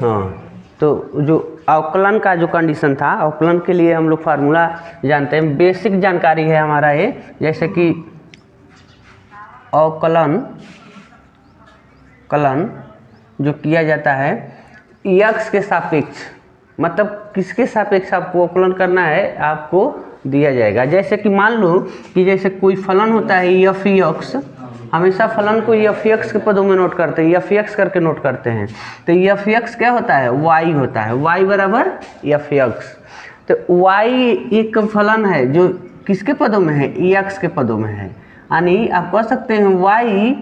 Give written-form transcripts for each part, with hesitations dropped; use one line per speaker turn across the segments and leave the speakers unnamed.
हाँ, तो जो अवकलन का जो कंडीशन था, अवकलन के लिए हम लोग फार्मूला जानते हैं, बेसिक जानकारी है हमारा ये। जैसे कि अवकलन जो किया जाता है x के सापेक्ष, मतलब किसके सापेक्ष आपको अवकलन करना है आपको दिया जाएगा। जैसे कि मान लो कि जैसे कोई फलन होता है f(x), हमेशा फलन को f(x) के पदों में नोट करते हैं, f(x) करके नोट करते हैं। तो f(x) क्या होता है, y होता है, y बराबर f(x). तो y एक फलन है जो किसके पदों में है, x के पदों में है, यानी आप कह सकते हैं y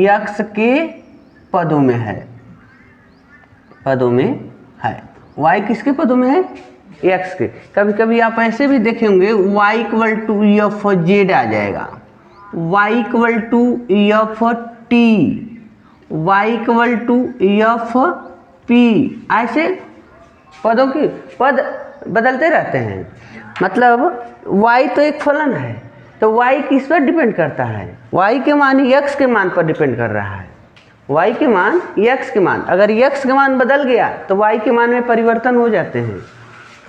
x के पदों में है, y किसके पदों में है, x के। कभी कभी आप ऐसे भी देखे होंगे y = f(z) आ जाएगा, y = f(t), y = f(p), ऐसे पदों की पद बदलते रहते हैं। मतलब y तो एक फलन है, तो y किस पर डिपेंड करता है, y के मान x के मान पर डिपेंड कर रहा है, y के मान x के मान। अगर x के मान बदल गया तो y के मान में परिवर्तन हो जाते हैं,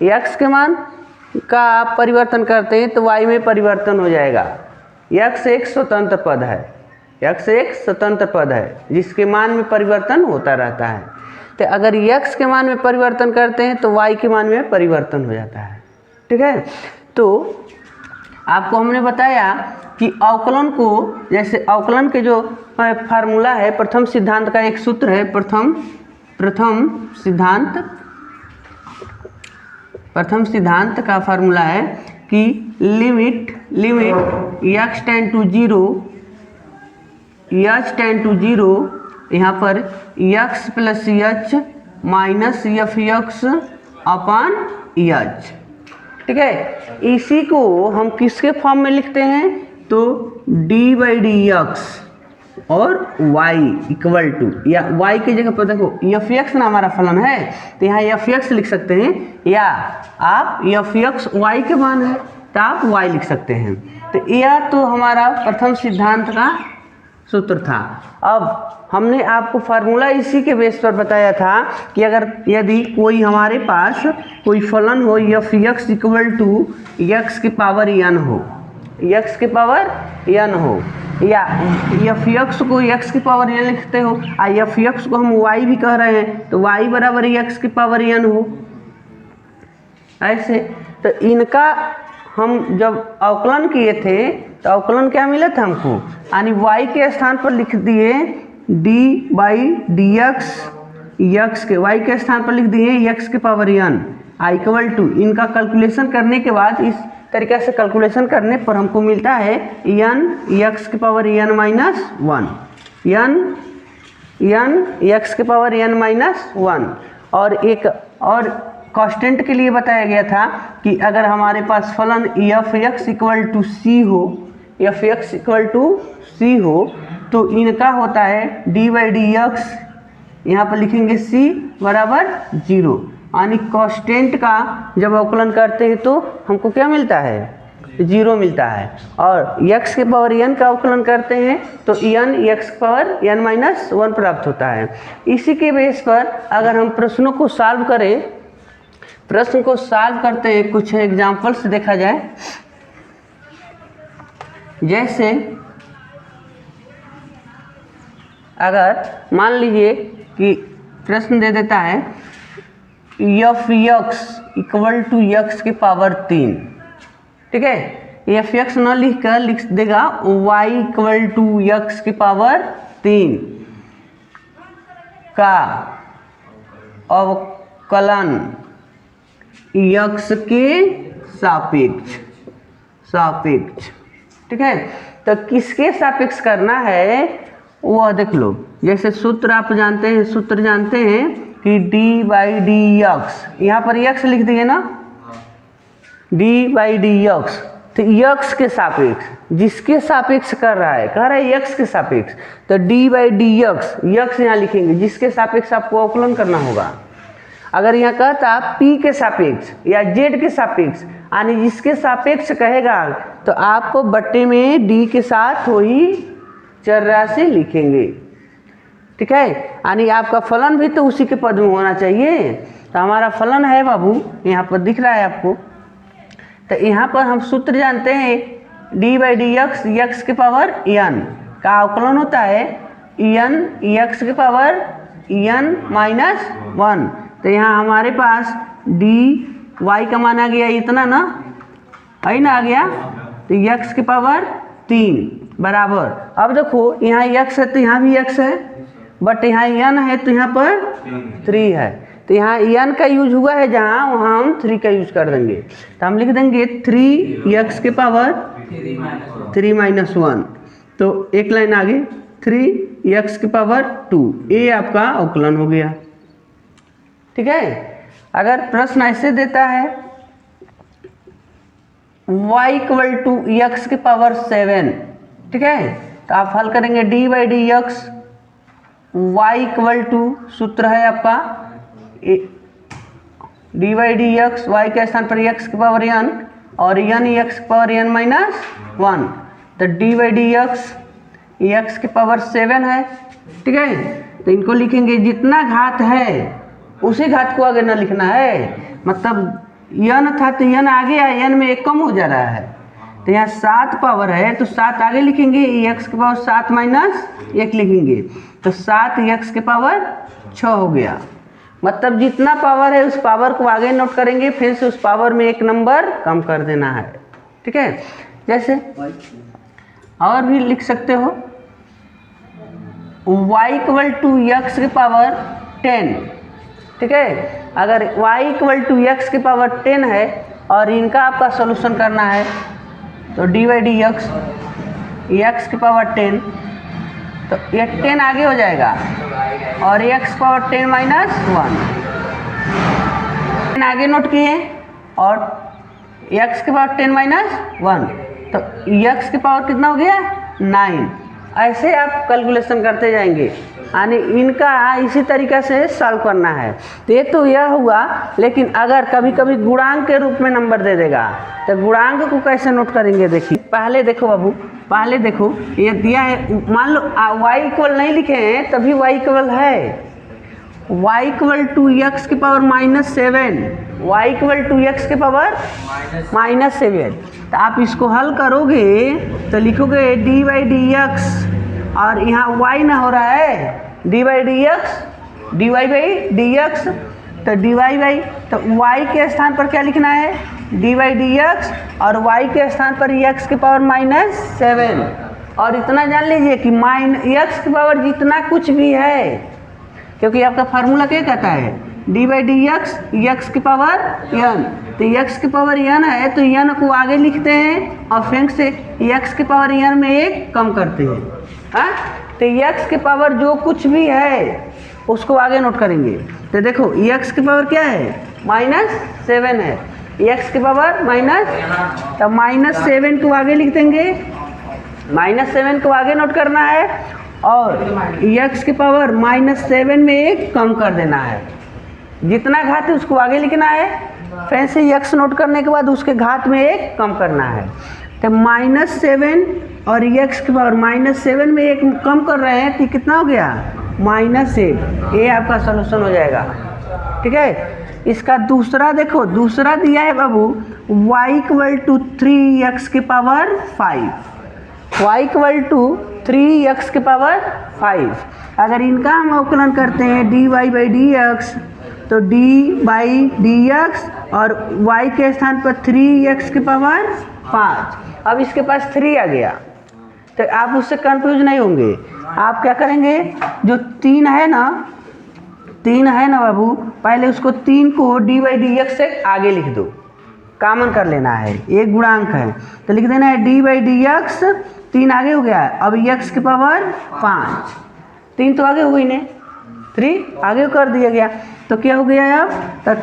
x के मान का आप परिवर्तन करते हैं तो y में परिवर्तन हो जाएगा। x एक स्वतंत्र पद है, x एक स्वतंत्र पद है जिसके मान में परिवर्तन होता रहता है। तो अगर x के मान में परिवर्तन करते हैं तो y के मान में परिवर्तन हो जाता है। ठीक है, तो आपको हमने बताया कि अवकलन को, जैसे अवकलन के जो फार्मूला है, प्रथम सिद्धांत का एक सूत्र है, प्रथम सिद्धांत का फार्मूला है कि लिमिट x टेंड टू 0 यहाँ पर x + h minus f(x) upon h। ठीक है, इसी को हम किसके फॉर्म में लिखते हैं, तो d/dx और y = या y की जगह पर देखो f(x) ना हमारा फलन है, तो यहाँ f(x) लिख सकते हैं, या आप f(x) y के मान है तो आप y लिख सकते हैं। तो यह तो हमारा प्रथम सिद्धांत का सूत्र था। अब हमने आपको फार्मूला इसी के बेस पर बताया था कि अगर यदि कोई हमारे पास कोई फलन हो f(x) = x की पावर n हो, या f(x) को x की पावर n लिखते हो, f(x) को हम y भी कह रहे हैं तो y बराबर x की पावर n हो, ऐसे। तो इनका हम जब अवकलन किए थे तो अवकलन क्या मिला था हमको, यानी y के स्थान पर लिख दिए d/dx, x के y के स्थान पर लिख दिए x की पावर n, = इनका कैलकुलेशन करने के बाद इस तरीके से कैलकुलेशन करने पर हमको मिलता है n x की power n minus 1, n x की पावर n माइनस 1। और एक और कांस्टेंट के लिए बताया गया था कि अगर हमारे पास फलन f(x) = c हो तो इनका होता है d/dx, यहाँ पर लिखेंगे c बराबर 0, यानी कांस्टेंट का जब अवकलन करते हैं तो हमको क्या मिलता है, 0 मिलता है। और x के पावर n का अवकलन करते हैं तो n x की पावर n माइनस 1 प्राप्त होता है। इसी के बेस पर अगर हम प्रश्न को सॉल्व करते हैं, कुछ एग्जाम्पल्स देखा जाए। जैसे अगर मान लीजिए कि प्रश्न दे देता है f(x) = x की पावर 3, ठीक है, f(x) न लिख देगा y = x की पावर 3 का अवकलन x के सापेक्ष। ठीक है, तो किसके सापेक्ष करना है वह देख लो। जैसे सूत्र आप जानते हैं कि d/dx, यहाँ पर x लिख दिए ना, d/dx, तो x के सापेक्ष, जिसके सापेक्ष कर रहा है, कह रहा है x के सापेक्ष, तो d/dx x यहाँ लिखेंगे, जिसके सापेक्ष आपको अवकलन करना होगा। अगर यहाँ कहता p के सापेक्ष या z के सापेक्ष, यानी जिसके सापेक्ष कहेगा तो आपको बट्टे में d के साथ वही चर राशि लिखेंगे। ठीक है, यानी आपका फलन भी तो उसी के पद में होना चाहिए। तो हमारा फलन है बाबू, यहाँ पर दिख रहा है आपको। तो यहाँ पर हम सूत्र जानते हैं d/dx x के पावर n का अवकलन होता है n x के पावर n माइनस 1। तो यहाँ हमारे पास dy का मान आ गया इतना ना, है ना, आ गया। तो x के पावर 3 बराबर, अब देखो यहाँ x है तो यहाँ भी x है, बट यहाँ n है तो यहाँ पर 3 है। तो यहाँ n का यूज हुआ है जहाँ, वहाँ हम 3 का यूज कर देंगे। तो हम लिख देंगे 3x के पावर 3 माइनस 1। तो एक लाइन आगे 3x के पावर 2, ये आपका अवकलन हो गया। ठीक है, अगर प्रश्न ऐसे देता है y इक्वल टू x के पावर 7, ठीक है, तो आप हल करेंगे d/dx y इक्वल टू, सूत्र है आपका d/dx y के स्थान पर x के पावर n और n x के पावर n माइनस 1। तो d/dx x के पावर 7 है। ठीक है, तो इनको लिखेंगे जितना घात है उसी घात को आगे ना लिखना है, मतलब n था तो n आगे है, n में एक कम हो जा रहा है। तो यहाँ 7 पावर है तो 7 आगे लिखेंगे, x के पावर 7 माइनस 1 लिखेंगे, तो 7x के पावर 6 हो गया। मतलब जितना पावर है उस पावर को आगे नोट करेंगे, फिर से उस पावर में एक नंबर कम कर देना है। ठीक है, जैसे और भी लिख सकते हो y इक्वल टू x के पावर 10। ठीक है, अगर y इक्वल टू x के पावर 10 है और इनका आपका सॉल्यूशन करना है तो d/dx x के पावर 10, तो ये 10 आगे हो जाएगा और x पावर 10 माइनस 1 आगे नोट किए और x के पावर 10 माइनस 1, तो x के पावर कितना हो गया 9। ऐसे आप कैलकुलेशन करते जाएंगे, यानी इनका इसी तरीक़े से सॉल्व करना है। तो ये तो यह हुआ, लेकिन अगर कभी कभी गुणांक के रूप में नंबर दे देगा तो गुणांक को कैसे नोट करेंगे। देखिए पहले देखो बाबू, पहले देखो ये दिया है, मान लो y इक्वल नहीं लिखे हैं तभी y इक्वल है y इक्वल टू x के power -7, y equal to x के पावर -7। तो आप इसको हल करोगे तो लिखोगे d/dx और यहाँ y ना हो रहा है d/dx dy/dx, तो dy तो y के स्थान पर क्या लिखना है d/dx और y के स्थान पर x के पावर -7। और इतना जान लीजिए कि x के पावर जितना कुछ भी है, क्योंकि आपका फार्मूला क्या कहता है d/dx x के पावर n, तो x के पावर n है तो n को आगे लिखते हैं और फिर से x के पावर n में एक कम करते हैं। हाँ, तो x के पावर जो कुछ भी है उसको आगे नोट करेंगे। तो देखो x के पावर क्या है -7 है, x के पावर तो -7 को आगे लिख देंगे, -7 को आगे नोट करना है और x के पावर -7 में एक कम कर देना है। जितना घात है उसको आगे लिखना है, फिर से x नोट करने के बाद उसके घात में एक कम करना है। तो -7 और x के पावर -7 में एक कम कर रहे हैं तो कितना हो गया -8। ये आपका सॉल्यूशन हो जाएगा। ठीक है, इसका दूसरा देखो, दूसरा दिया है बाबू y इक्वल टू 3x के power 5, y equal to 3x के पावर 5। अगर इनका हम अवकलन करते हैं dy/dx, तो d/dx और y के स्थान पर 3x के पावर 5। अब इसके पास 3 आ गया तो आप उससे कंफ्यूज नहीं होंगे। आप क्या करेंगे, जो 3 है ना बाबू, पहले उसको 3 को d/dx से आगे लिख दो, कॉमन कर लेना है, एक गुणांक है तो लिख देना है d/dx, 3 आगे हो गया, अब x के पावर 5, 3 तो आगे हो गई ने, 3 आगे कर दिया गया तो क्या हो गया अब तो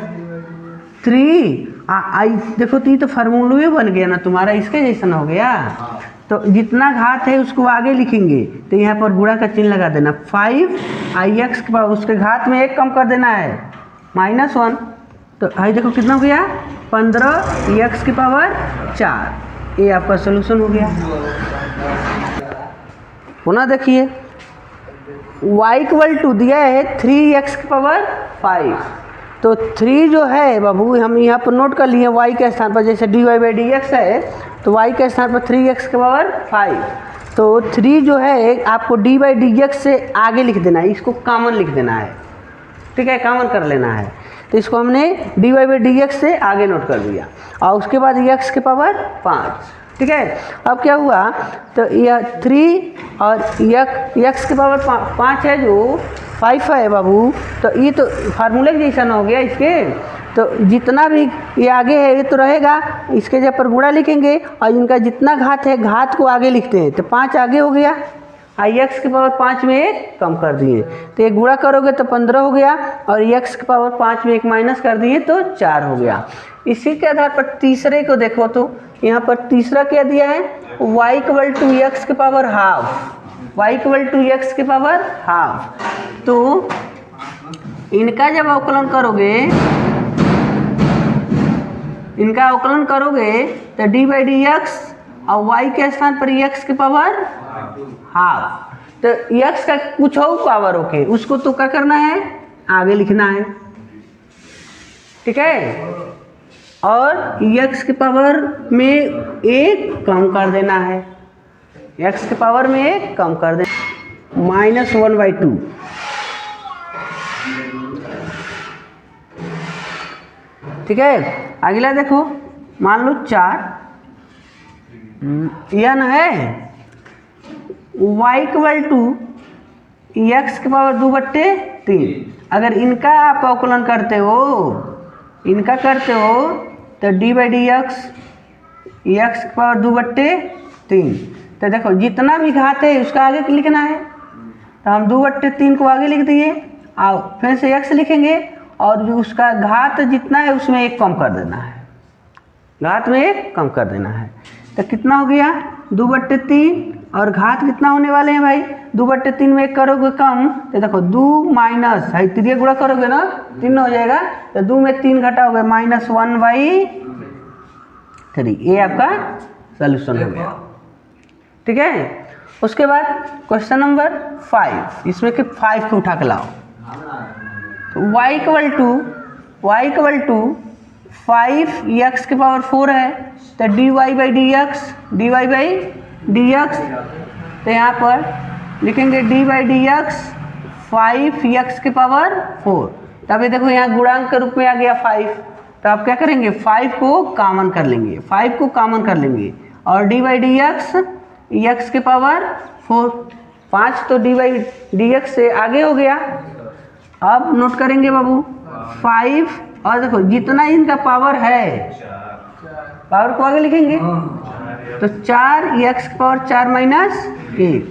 3 देखो 3 तो फार्मूला बन गया ना तुम्हारा, इसके जैसा हो गया। तो जितना घात है उसको आगे लिखेंगे, तो यहाँ पर गुणा का चिन्ह लगा देना, 5ix के पावर उसके घात में एक कम कर देना है -1, तो आई देखो कितना हो गया 15x के पावर 4। ये आपका सोल्यूशन हो गया। पुनः देखिए y इक्वल टू दिया है 3x की पावर 5, तो 3 जो है बाबू हम यहाँ पर नोट कर लिए y के स्थान पर, जैसे dy बाई डी एक्स है तो y के स्थान पर 3x की पावर 5, तो 3 जो है आपको dy बाई डी एक्स से आगे लिख देना है, इसको कॉमन लिख देना है, ठीक है, कॉमन कर लेना है। तो इसको हमने dy बाई डी एक्स से आगे नोट कर दिया और उसके बाद x की पावर 5, ठीक है। अब क्या हुआ, तो यह 3 और x की पावर 5 है जो 5 है बाबू, तो ये तो फार्मूले के जैसा हो गया इसके, तो जितना भी ये आगे है ये तो रहेगा, इसके जगह पर गुणा लिखेंगे और इनका जितना घात है घात को आगे लिखते हैं, तो 5 आगे हो गया, x की पावर 5 में 1 कम कर दिए, तो ये गुणा करोगे तो 15 हो गया और x की पावर 5 में 1 माइनस कर दिए तो 4 हो गया। इसी के आधार पर तीसरे को देखो, तो यहाँ पर तीसरा क्या दिया है, y इक्वल टू एक्स की power half, y equal to X की पावर हाफ, तो इनका जब अवकलन करोगे, इनका अवकलन करोगे तो डी बाई डी एक्स और y के स्थान पर x की पावर हाफ, तो x का कुछ और पावर होके उसको तो क्या करना है, आगे लिखना है, ठीक है, और x की पावर में 1 कम कर देना है, x की पावर में 1 कम कर देना, -1/2, ठीक है। अगला देखो, मान लो 4 n है, y इक्वल टू एक्स की पावर 2/3, अगर इनका आप अवकलन करते हो, इनका करते हो तो डी बाई डी एक्स की पावर 2/3, तो देखो जितना भी घात है उसका आगे लिखना है, तो हम 2/3 को आगे लिख दिए और फिर से x लिखेंगे और जो उसका घात जितना है उसमें 1 कम कर देना है, घात में 1 कम कर देना है, तो कितना हो गया 2/3 और घात कितना होने वाले हैं भाई, 2/3 में 1 करोगे कम, तो देखो 2 माइनस है 3 गुणा करोगे ना 3 हो जाएगा, तो 2 में 3 घटाओगे -1/3, ये आपका सॉल्यूशन हो गया, ठीक है। उसके बाद क्वेश्चन नंबर 5, इसमें कि 5 को उठा के लाओ, तो y इक्वल टू 5x की पावर 4 है, तो dy बाई डी एक्स, तो यहाँ पर लिखेंगे D by D x 5x की पावर 4, तभी देखो यहाँ गुणांक के रूप में आ गया 5, तो आप क्या करेंगे 5 को कॉमन कर लेंगे, 5 को कॉमन कर लेंगे और डी बाई डी एक्स की पावर 4, 5 तो डी बाई डी एक्स से आगे हो गया। अब नोट करेंगे बाबू 5 और देखो जितना इनका पावर है पावर को आगे लिखेंगे, तो 4x की पावर 4 माइनस 1,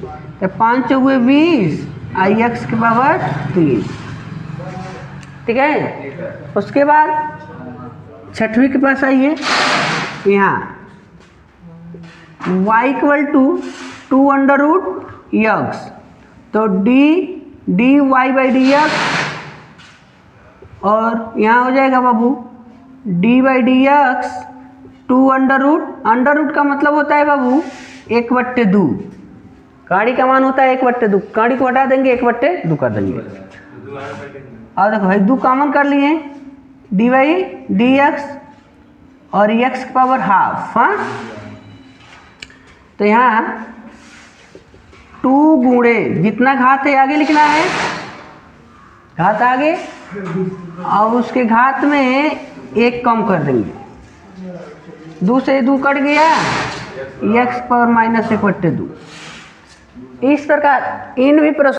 तो 5 हुए 20 x की पावर 3, ठीक है। उसके बाद 6वीं के पास आइए, यहाँ y इक्वल टू 2√x, तो dy बाई डी एक्स और यहाँ हो जाएगा बाबू D by D X 2√, under का मतलब होता है बाबू 1/2, काड़ी का मान होता है 1/2, काड़ी को हटा देंगे 1/2 कर देंगे, और देखो भाई 2 कॉमन कर लिए, डी बाई डी एक्स और x की पावर हाफ, हाँ, तो यहाँ 2 गुणे जितना घात है आगे लिखना है, घात आगे और उसके घात में 1 कम कर देंगे, 2 से 2 कट गया, x पावर -1/2। इस प्रकार इन भी प्रश्न